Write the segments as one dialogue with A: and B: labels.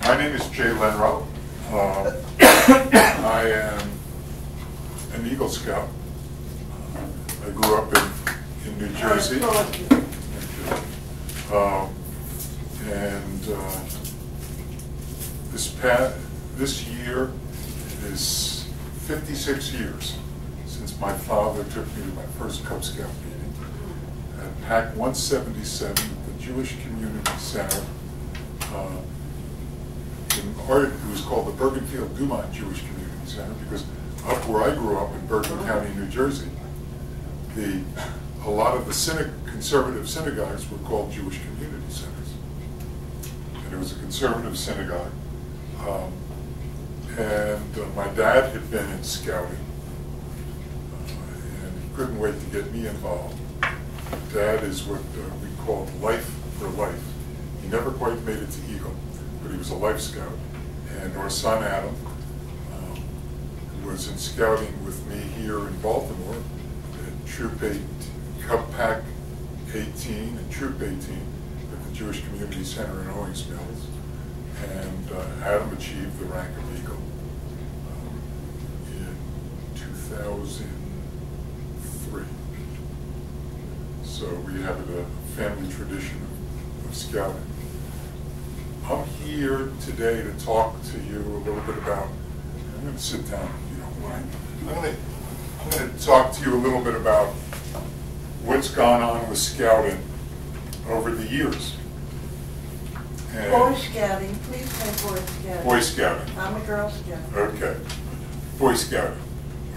A: My name is Jay Lenrow. I am an Eagle Scout. I grew up in New Jersey. This year is 56 years since my father took me to my first Cub Scout meeting at PAC 177 at the Jewish Community Center. It was called the Bergenfield-Dumont Jewish Community Center because up where I grew up in Bergen County, New Jersey, a lot of the conservative synagogues were called Jewish community centers. And it was a conservative synagogue. My dad had been in scouting, and he couldn't wait to get me involved. Dad is what we called life for life. He never quite made it to Eagle, but he was a life scout. And our son Adam was in scouting with me here in Baltimore at Troop 8, Cub Pack 18 and Troop 18 at the Jewish Community Center in Owings Mills. And Adam achieved the rank of Eagle in 2003. So we have a family tradition of scouting. I'm here today to talk to you a little bit about, I'm going to sit down if you don't mind. I'm going to talk to you a little bit about what's gone on with scouting over the years. And
B: Boy Scouting, please say Boy Scouting.
A: Boy Scouting.
B: I'm a Girl Scout.
A: Okay. Boy Scouting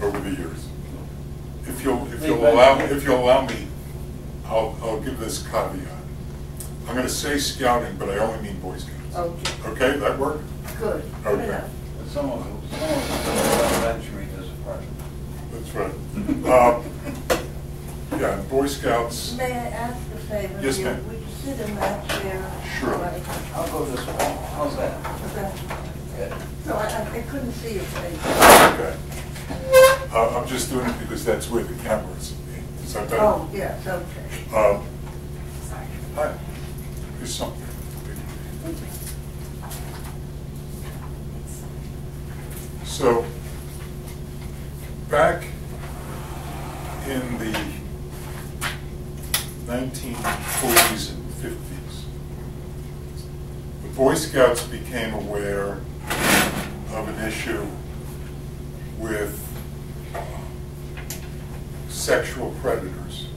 A: over the years. If you'll allow me, I'll give this caveat. I'm going to say scouting, but I only mean Boy Scouts.
B: Okay.
A: Okay, that work?
B: Good.
A: Okay.
B: Enough.
C: Someone elementary does a part.
A: That's right. Yeah, Boy Scouts.
B: May I ask a favor?
A: Yes, ma'am.
B: Would you sit in that chair?
A: Sure.
B: Right.
C: I'll go this way. How's that?
B: Okay.
C: Good.
B: No, I couldn't see your face.
A: Okay. I'm just doing it because that's where the camera is. Is that better?
B: Oh, yes, okay.
A: Hi. Here's something. So, back in the 1940s and 50s, the Boy Scouts became aware of an issue with sexual predators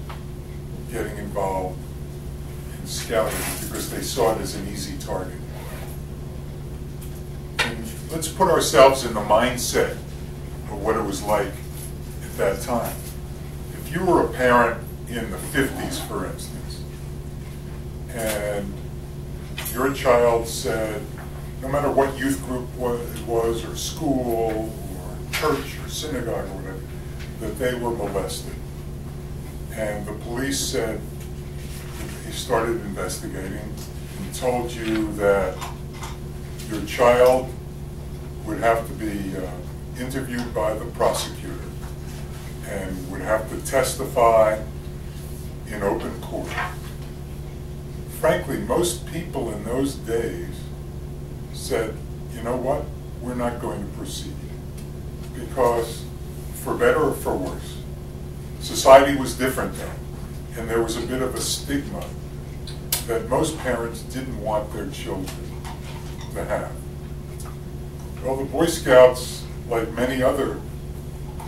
A: getting involved in scouting because they saw it as an easy target. And let's put ourselves in the mindset of what it was like at that time. If you were a parent in the 50s, for instance, and your child said, no matter what youth group it was, or school, or church, or synagogue, or whatever, that they were molested. And the police said, he started investigating and told you that your child would have to be interviewed by the prosecutor and would have to testify in open court. Frankly, most people in those days said, you know what, we're not going to proceed. Because, for better or for worse, society was different then, and there was a bit of a stigma that most parents didn't want their children to have. Well, the Boy Scouts, like many other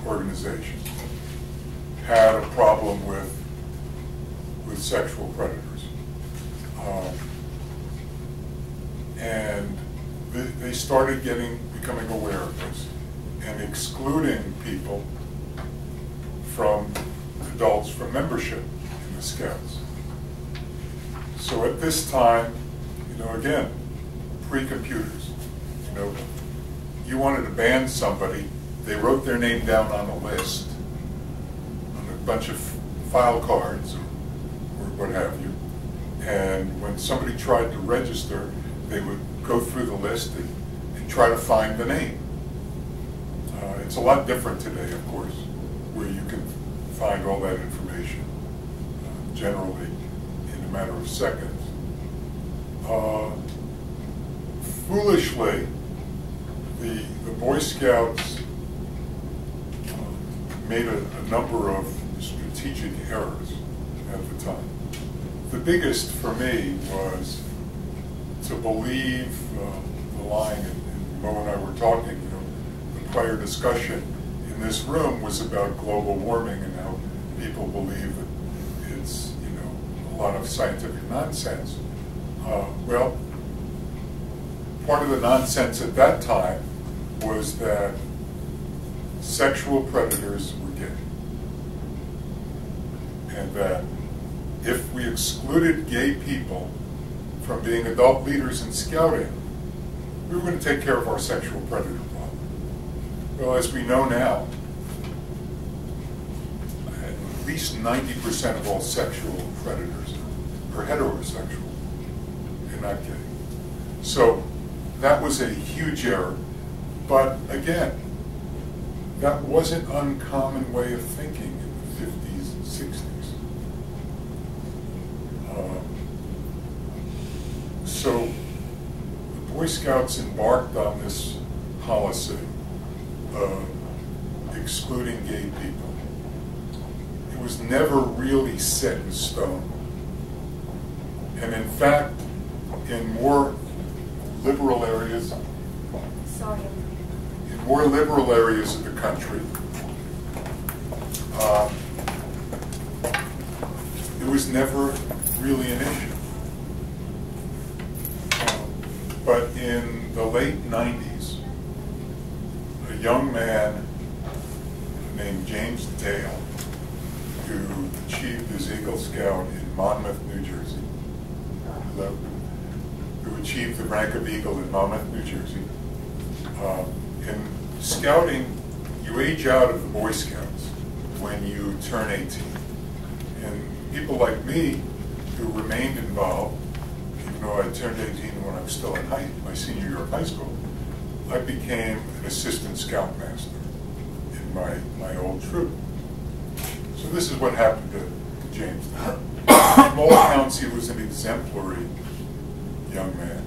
A: organizations, had a problem with sexual predators. And they started becoming aware of this and excluding people adults from membership in the Scouts. So at this time, again, pre-computers, you wanted to ban somebody, they wrote their name down on a list, on a bunch of file cards or what have you, and when somebody tried to register, they would go through the list and try to find the name. It's a lot different today, of course, where you can find all that information generally in a matter of seconds. foolishly, the Boy Scouts made a number of strategic errors at the time. The biggest for me was to believe the line, and Mo and I were talking, the prior discussion in this room was about global warming and how people believe that it's, a lot of scientific nonsense. Well, part of the nonsense at that time was that sexual predators were gay. And that if we excluded gay people from being adult leaders in scouting, we were going to take care of our sexual predator problem. Well, as we know now, at least 90% of all sexual predators are heterosexual and not gay. So that was a huge error. But again, that was an uncommon way of thinking in the 50s and 60s. So the Boy Scouts embarked on this policy of excluding gay people. It was never really set in stone. And in fact, in more liberal areas, of the country, it was never really an issue. But in the late 90s, a young man named James Dale, who achieved his Eagle Scout in Monmouth, New Jersey, who achieved the rank of Eagle in Monmouth, New Jersey. In scouting, you age out of the Boy Scouts when you turn 18. And people like me who remained involved, even though I turned 18 when I was still in my senior year of high school, I became an assistant scoutmaster in my old troop. So this is what happened to James. From all accounts, he was an exemplary young man.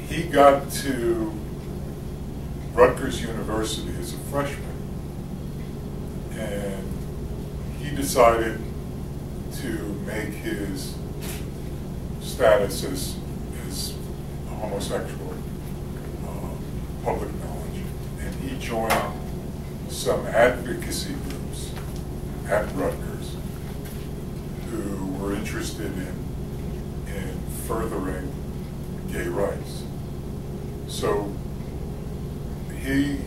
A: He got to Rutgers University as a freshman, and he decided to make his status as a homosexual public knowledge. And he joined some advocacy groups at Rutgers who were interested in furthering gay rights. So in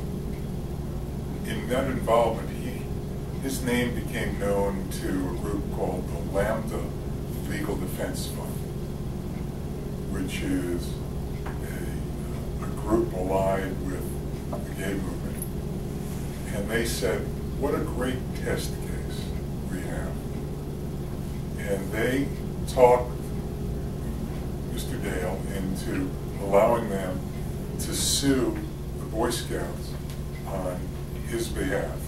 A: that involvement, his name became known to a group called the Lambda Legal Defense Fund, which is a group allied with the gay movement. And they said, what a great test case we have. And they talked Mr. Dale into allowing them to sue the Boy Scouts on his behalf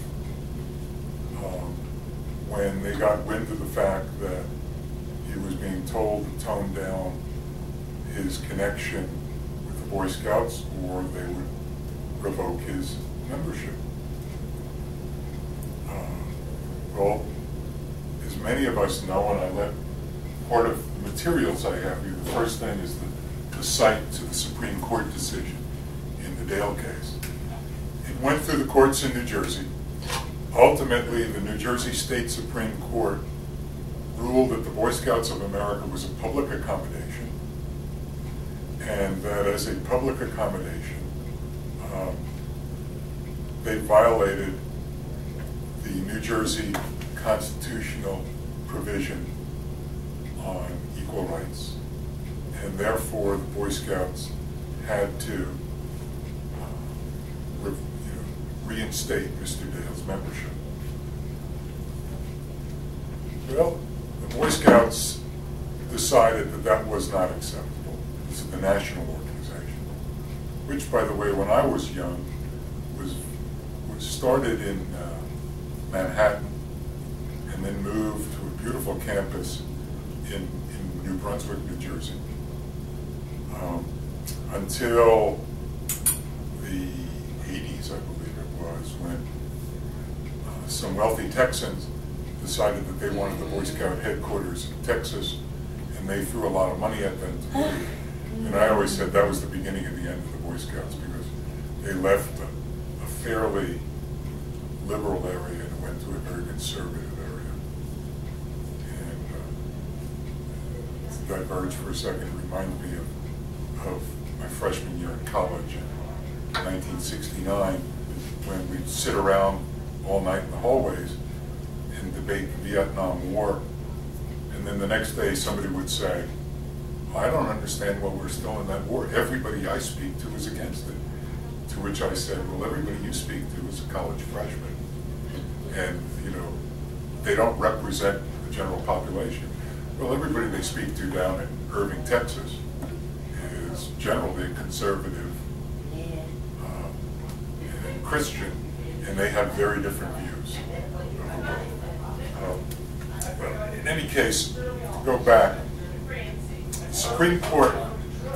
A: when they got wind of the fact that he was being told to tone down his connection with the Boy Scouts or they would revoke his membership. Well, as many of us know, and I let part of the materials I have here, the first thing is the cite to the Supreme Court decision in the Dale case. It went through the courts in New Jersey. Ultimately, the New Jersey State Supreme Court ruled that the Boy Scouts of America was a public accommodation, and that as a public accommodation, they violated the New Jersey constitutional provision on equal rights, and therefore the Boy Scouts had to reinstate Mr. Dale's membership. Well, the Boy Scouts decided that that was not acceptable. This is the national organization, which, by the way, when I was young, was started in Manhattan and then moved to a beautiful campus in New Brunswick, New Jersey. until the 80s, I believe it was, when some wealthy Texans decided that they wanted the Boy Scout headquarters in Texas, and they threw a lot of money at them to do. And I always said that was the beginning of the end of the Boy Scouts, because they left a fairly liberal area and went to a very conservative area. And to diverge for a second, reminded me of my freshman year in college in 1969, when we'd sit around all night in the hallways and debate the Vietnam War. And then the next day somebody would say, I don't understand why we're still in that war. Everybody I speak to is against it. To which I said, well, everybody you speak to is a college freshman. And, you know, they don't represent the general population. Well, everybody they speak to down in Irving, Texas is generally conservative and Christian, and they have very different views. But in any case, go back. The Supreme Court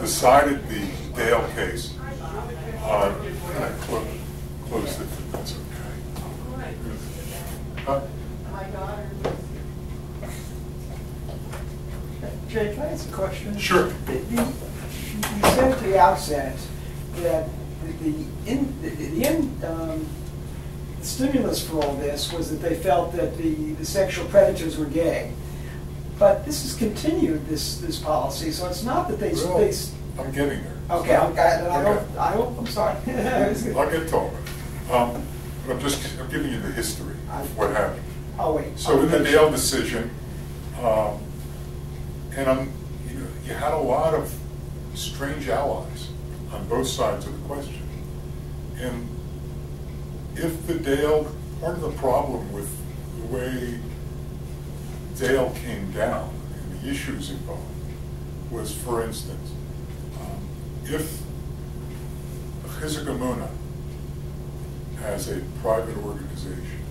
A: decided the Dale case on, can I close it if that's okay?
D: Jay, can I ask a question?
A: Sure.
D: You said at the outset that the stimulus for all this was that they felt that the sexual predators were gay. But this has continued, this policy, so it's not that
A: Well, I'm getting there.
D: Okay, I'm sorry.
A: I'll get to it. But I'm giving you the history of what happened.
D: Oh, wait.
A: So in the Dale decision, and you had a lot of strange allies on both sides of the question. And if the Dale, part of the problem with the way Dale came down and the issues involved was, for instance, if Chizuk Amuno, as a private organization,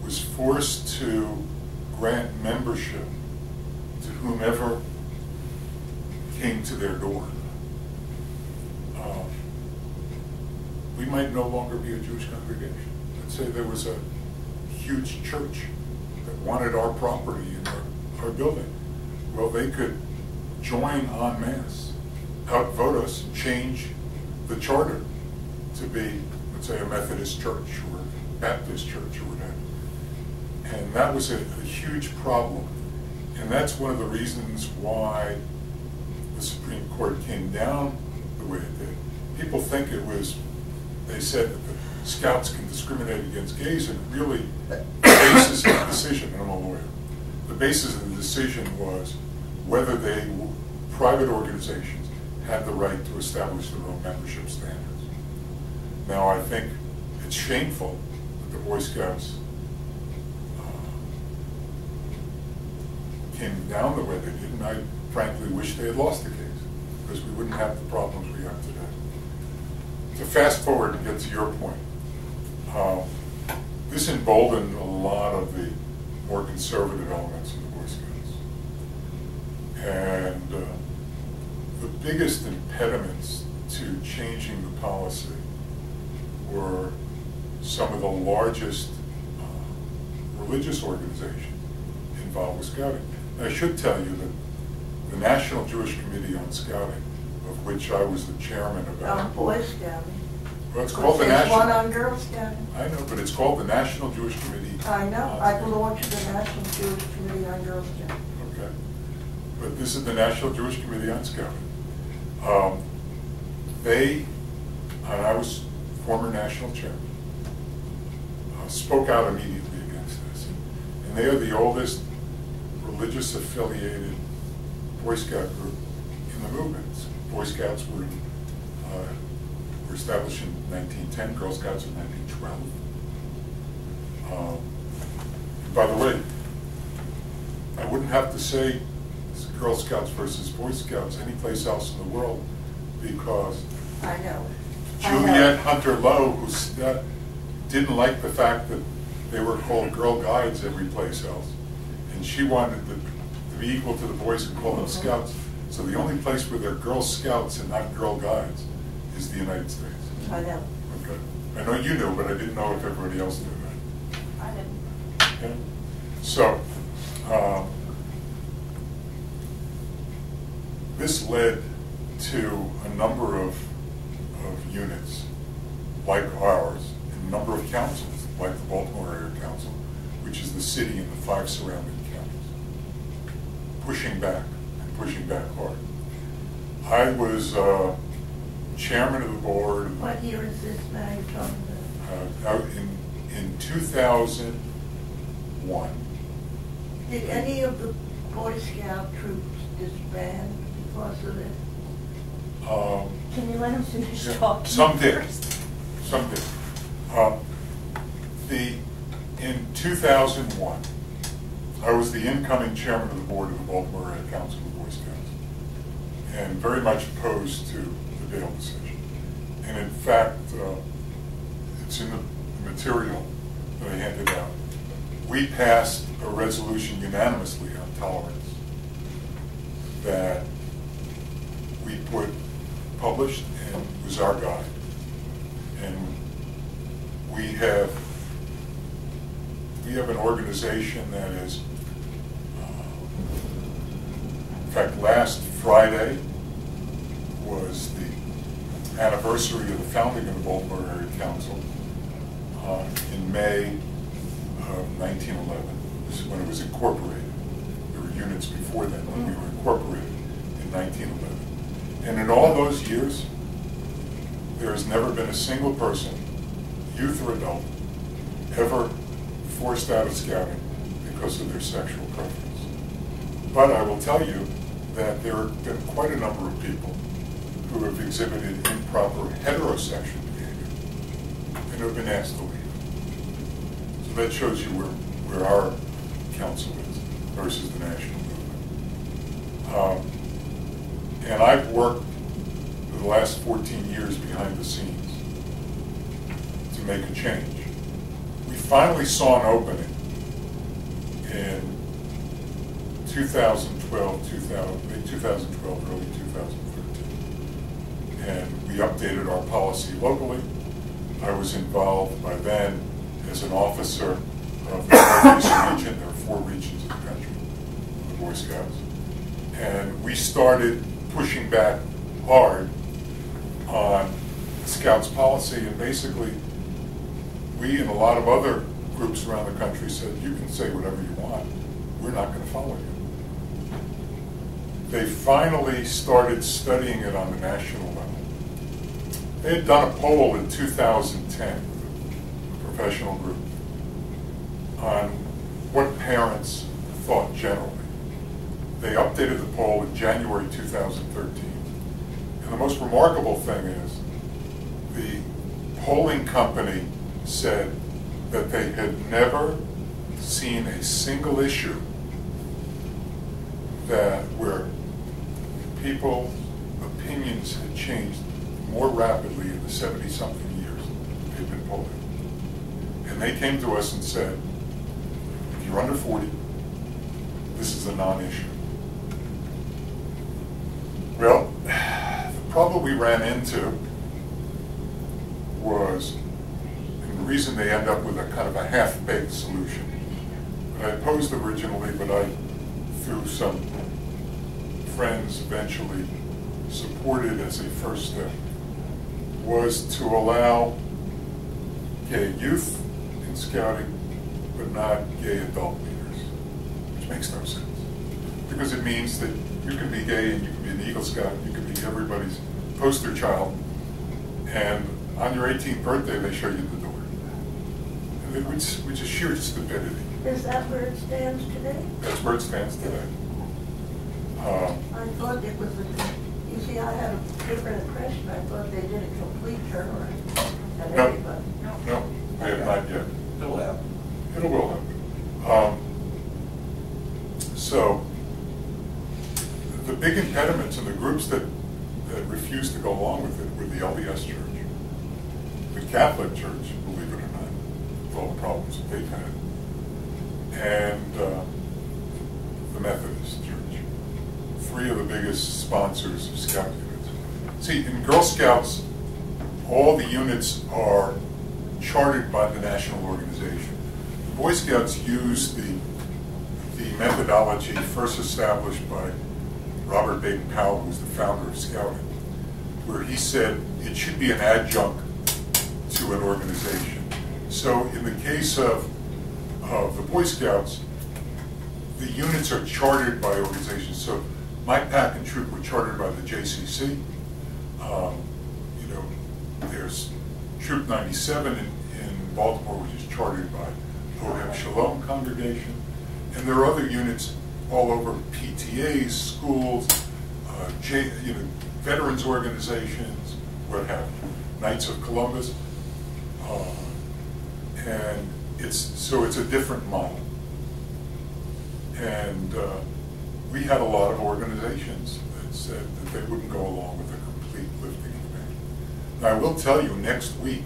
A: was forced to grant membership to whomever came to their door, we might no longer be a Jewish congregation. Let's say there was a huge church that wanted our property in our building. Well, they could join en masse, outvote us, and change the charter to be, let's say, a Methodist church or Baptist church or whatever. And that was a huge problem. And that's one of the reasons why the Supreme Court came down the way it did. People think it was, they said that the Scouts can discriminate against gays, and really the basis of the decision, and I'm a lawyer, the basis of the decision was whether private organizations had the right to establish their own membership standards. Now, I think it's shameful that the Boy Scouts came down the way they did, and I frankly wish they had lost the case, because we wouldn't have the problems we have today. To fast forward and get to your point, this emboldened a lot of the more conservative elements of the Boy Scouts. And the biggest impediments to changing the policy were some of the largest religious organizations involved with Scouting. And I should tell you that the National Jewish Committee on Scouting, of which I was the chairman about.
B: Boy Scouting.
A: Well, it's called the
B: There's
A: National.
B: one on Girl Scouting.
A: I know, but it's called the National Jewish Committee.
B: I know. I belong to the National Jewish Committee on Girl Scouting.
A: Okay. But this is the National Jewish Committee on Scouting. And I was former national chairman, spoke out immediately against this. And they are the oldest religious affiliated Boy Scout group in the movement. Boy Scouts were established in 1910, Girl Scouts in 1912. By the way, I wouldn't have to say Girl Scouts versus Boy Scouts anyplace else in the world, because
B: I know.
A: Juliet Hunter Lowe, who didn't like the fact that they were called Girl Guides every place else, and she wanted to be equal to the boys who call them scouts. So the only place where they're Girl Scouts and not Girl Guides is the United States.
B: I know.
A: Okay. I know you knew, but I didn't know if everybody else knew that.
B: I didn't.
A: Okay. So, this led to a number of units like ours, and a number of councils, like the Baltimore Area Council, which is the city and the 5 surrounding counties, pushing back and pushing back hard. I was chairman of the board.
B: What year is this now you're talking about?
A: In 2001.
B: Did any of the Boy Scout troops disband because of it?
E: Can you let him finish
A: Yeah,
E: talking
A: some did.
E: first?
A: Some did. In 2001, I was the incoming chairman of the board of the Baltimore Area Council of Boy Scouts, and very much opposed to the Dale decision. And in fact, it's in the material that I handed out. We passed a resolution unanimously on tolerance that we published and was our guide. And we have an organization that is, in fact, last Friday was the anniversary of the founding of the Baltimore Area Council in May of 1911. This is when it was incorporated. There were units before then, when we were incorporated in 1911. And in all those years, there has never been a single person, youth or adult, ever forced out of scouting because of their sexual preference. But I will tell you that there have been quite a number of people who have exhibited improper heterosexual behavior and have been asked to leave. So that shows you where our council is versus the national movement. And I've worked for the last 14 years behind the scenes to make a change. We finally saw an opening in 2012, late 2012, early 2013. And we updated our policy locally. I was involved by then as an officer of the Northeast region. There are 4 regions of the country, the Boy Scouts. And we started pushing back hard on the Scouts policy, and basically we and a lot of other groups around the country said, you can say whatever you want, we're not going to follow you. They finally started studying it on the national level. They had done a poll in 2010, a professional group, on what parents thought generally. They updated the poll in January 2013. And the most remarkable thing is the polling company said that they had never seen a single issue where people's opinions had changed more rapidly in the 70-something years they've been polling. And they came to us and said, if you're under 40, this is a non-issue. Well, the problem we ran into was, and the reason they end up with a kind of a half-baked solution, that I opposed originally, but I, through some friends, eventually supported as a first step, was to allow gay youth in scouting, but not gay adult leaders, which makes no sense. Because it means that you can be gay and you can be an Eagle Scout, you can be everybody's poster child, and on your 18th birthday they show you the door. Which is sheer stupidity.
B: Is that where it stands today?
A: That's where it stands today.
B: I thought it was you see, I had a different impression. I thought they did a complete turnaround. And
A: No,
B: everybody.
A: no, they have not yet.
C: It'll happen.
A: It will happen. So, the big impediments and the groups that refused to go along with it were the LDS Church, the Catholic Church, believe it or not, with all the problems that they've had, and the the Methodist Church, 3 of the biggest sponsors of Scout units. See, in Girl Scouts, all the units are chartered by the national organization. The Boy Scouts use the methodology first established by Robert Baden-Powell, who was the founder of Scouting, where he said it should be an adjunct to an organization. So in the case of the Boy Scouts, the units are chartered by organizations. So my pack and troop were chartered by the JCC. There's Troop 97 in Baltimore, which is chartered by Ohem Shalom Congregation. And there are other units all over, PTAs, schools, veterans organizations, what have you, Knights of Columbus. And it's a different model. And we had a lot of organizations that said that they wouldn't go along with a complete lifting event. Now, I will tell you, next week,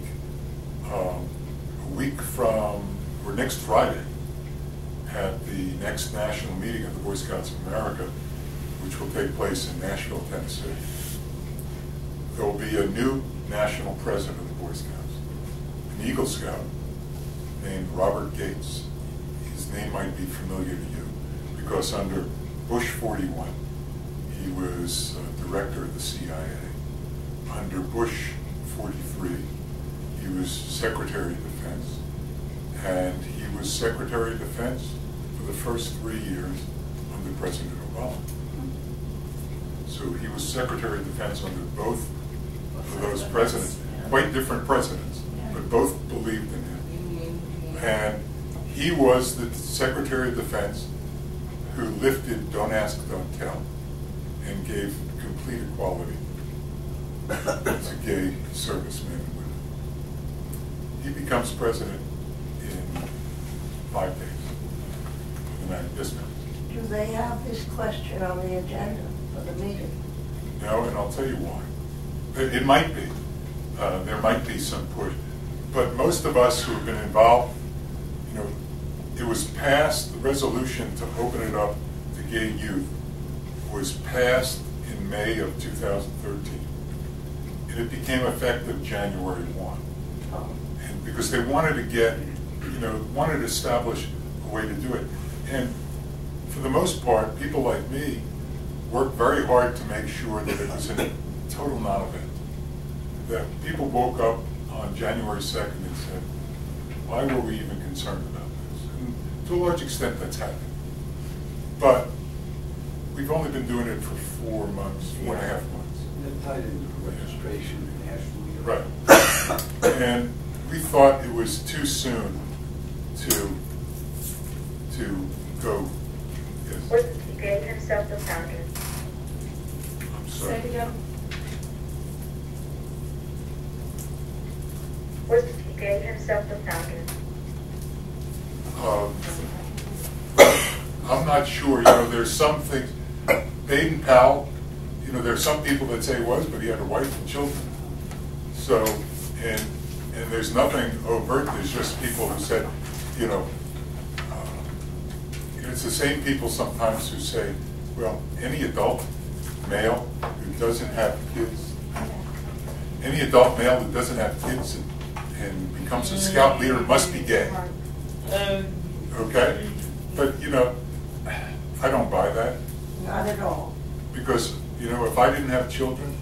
A: next Friday, at the next national meeting of the Boy Scouts of America, which will take place in Nashville, Tennessee, there will be a new national president of the Boy Scouts, an Eagle Scout named Robert Gates. His name might be familiar to you because under Bush 41, he was director of the CIA. Under Bush 43, he was Secretary of Defense, and he was Secretary of Defense for the first 3 years under President Obama. So he was Secretary of Defense under both of those presidents, quite different presidents, but both believed in him. And he was the Secretary of Defense who lifted Don't Ask, Don't Tell and gave complete equality to gay servicemen and women. He becomes president in 5 days. Yes, ma'am.
B: Do they have this question on the agenda for the meeting?
A: No, and I'll tell you why. It might be. There might be some push. But most of us who have been involved, it was passed, the resolution to open it up to gay youth was passed in May of 2013. And it became effective January 1. And because they wanted to get, wanted to establish a way to do it. And for the most part, people like me worked very hard to make sure that it was a total non-event. That people woke up on January 2nd and said, why were we even concerned about this? And to a large extent, that's happened. But we've only been doing it for 4 months, 4.5 months.
C: That tied into registration nationally.
A: Right. And we thought it was too soon to go. Yes.
E: He gave himself the founder.
A: I'm sorry.
E: He gave himself the founder.
A: I'm not sure. There's some things. Baden-Powell, there's some people that say he was, but he had a wife and children. So, and there's nothing overt. There's just people who said, it's the same people sometimes who say, well, any adult male who doesn't have kids, any adult male who doesn't have kids and becomes a scout leader must be gay. Okay? But, I don't buy that.
B: Not at all.
A: Because, if I didn't have children,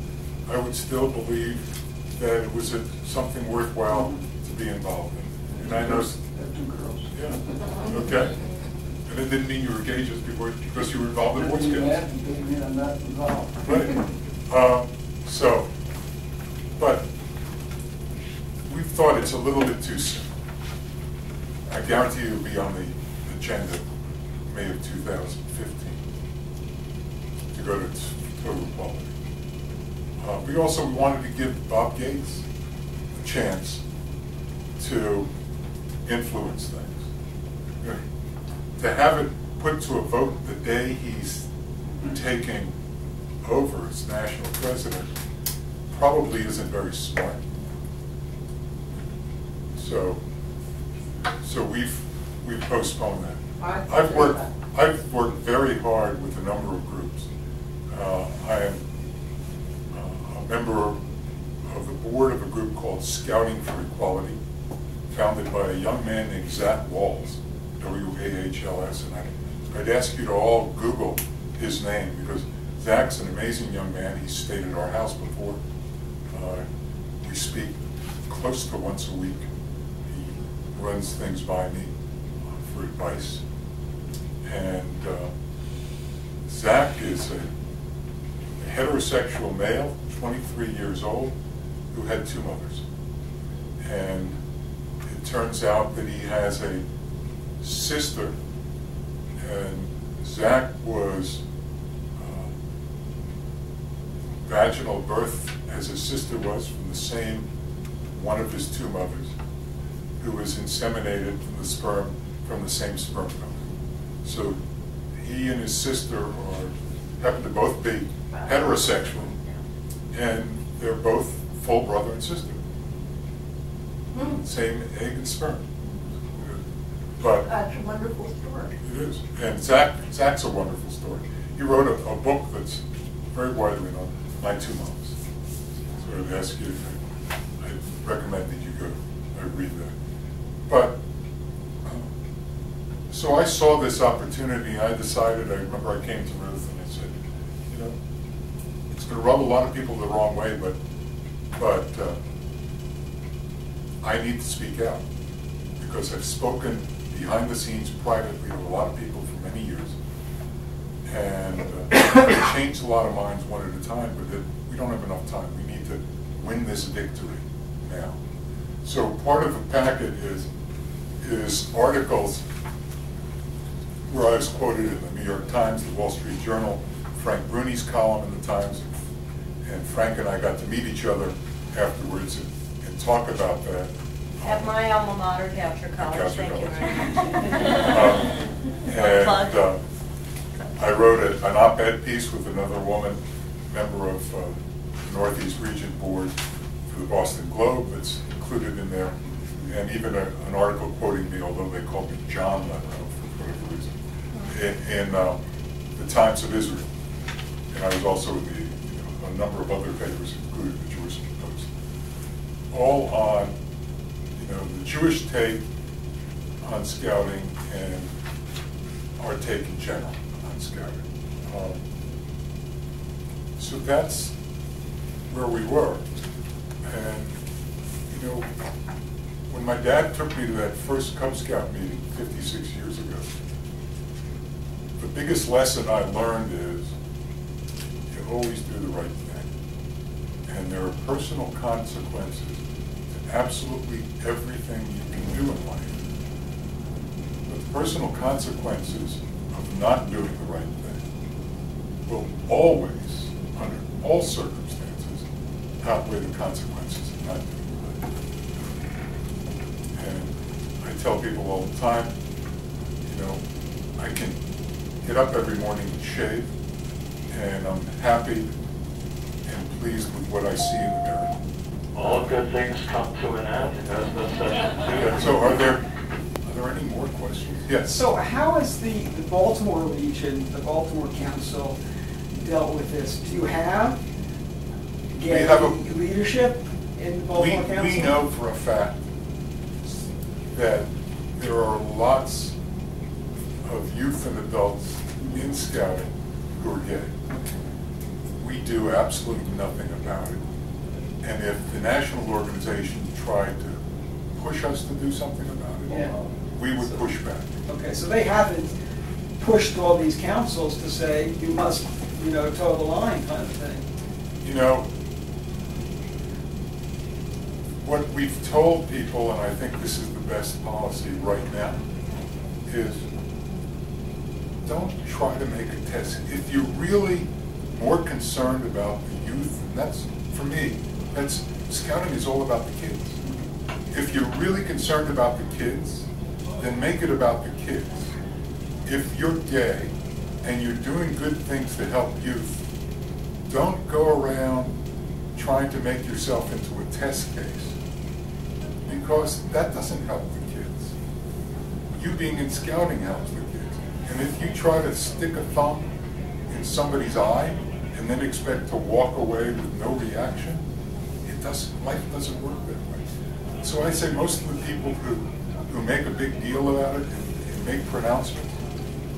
A: I would still believe that it was something worthwhile to be involved in. And I know...
C: Have 2 girls.
A: Yeah. Okay. And it didn't mean you were gay just because you were involved in Boy Scouts.
C: I'm not involved.
A: Right. But we thought it's a little bit too soon. I guarantee you it'll be on the agenda May of 2015 to go to total equality. We also wanted to give Bob Gates a chance to influence things. To have it put to a vote the day he's taking over as national president probably isn't very smart. So we've postponed that. I've worked very hard with a number of groups. I am a member of the board of a group called Scouting for Equality, founded by a young man named Zach Walls, W-A-H-L-S, and I'd ask you to all Google his name, because Zach's an amazing young man. He's stayed at our house before. We speak close to once a week. He runs things by me for advice. And Zach is a heterosexual male, 23 years old, who had 2 mothers. And it turns out that he has a sister, and Zach was vaginal birth, as his sister was, from the same one of his 2 mothers, who was inseminated from the sperm from the same sperm donor. So he and his sister happen to both be heterosexual, and they're both full brother and sister. Same egg and sperm. But
B: That's a wonderful story.
A: it is. And Zach's a wonderful story. He wrote a book that's very widely known, My 2 Moms. So I'd ask you, I recommend that you go read that. But, so I saw this opportunity. I decided, I remember I came to Ruth and I said, you know, it's going to rub a lot of people the wrong way, but I need to speak out, because I've spoken behind the scenes privately to a lot of people for many years, and I've changed a lot of minds one at a time, but we don't have enough time. We need to win this victory now. So part of the packet is articles where I was quoted in the New York Times, the Wall Street Journal, Frank Bruni's column in the Times, and Frank and I got to meet each other afterwards and talk about that.
F: At my alma mater, Goucher College, thank you very much.
A: And I wrote an op-ed piece with another woman, member of the Northeast Region Board for the Boston Globe, that's included in there, and even an article quoting me, although they called me John Lenrow for whatever reason, in the Times of Israel. And I was also in a number of other papers, including the Jewish Post, all on the Jewish take on scouting and our take in general on scouting. So that's where we were. And when my dad took me to that first Cub Scout meeting 56 years ago, the biggest lesson I learned is you always do the right thing. And there are personal consequences to absolutely everything you can do in life. But the personal consequences of not doing the right thing will always, under all circumstances, outweigh the consequences of not doing the right thing. And I tell people all the time, I can get up every morning and shave, and I'm happy and pleased with what I see in the mirror.
G: All good things come to an end, as the session
A: Yeah, so are there any more questions? Yes.
D: So how has the Baltimore region, the Baltimore Council, dealt with this? Do you have gay leadership in the Baltimore Council?
A: We know for a fact that there are lots of youth and adults in scouting who are gay. We do absolutely nothing about it. And if the national organization tried to push us to do something about it, we would push back.
D: Okay, so they haven't pushed all these councils to say you must, toe the line kind of thing.
A: What we've told people, and I think this is the best policy right now, is don't try to make a test. If you're really more concerned about the youth, and that's, for me, scouting is all about the kids. If you're really concerned about the kids, then make it about the kids. If you're gay and you're doing good things to help youth, don't go around trying to make yourself into a test case, because that doesn't help the kids. You being in scouting helps the kids. And if you try to stick a thumb in somebody's eye and then expect to walk away with no reaction, life doesn't work that way. So I say most of the people who make a big deal about it and make pronouncements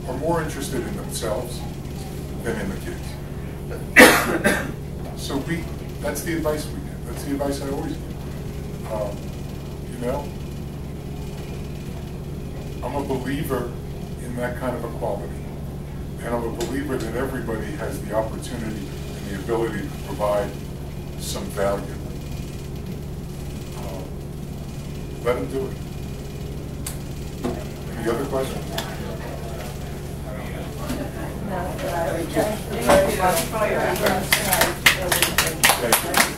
A: are more interested in themselves than in the kids. So that's the advice we give. That's the advice I always give. You know, I'm a believer in that kind of equality. And I'm a believer that everybody has the opportunity and the ability to provide some value. Let them do it. Any other questions?
B: No, but I would just very much for your efforts.
A: Thank you.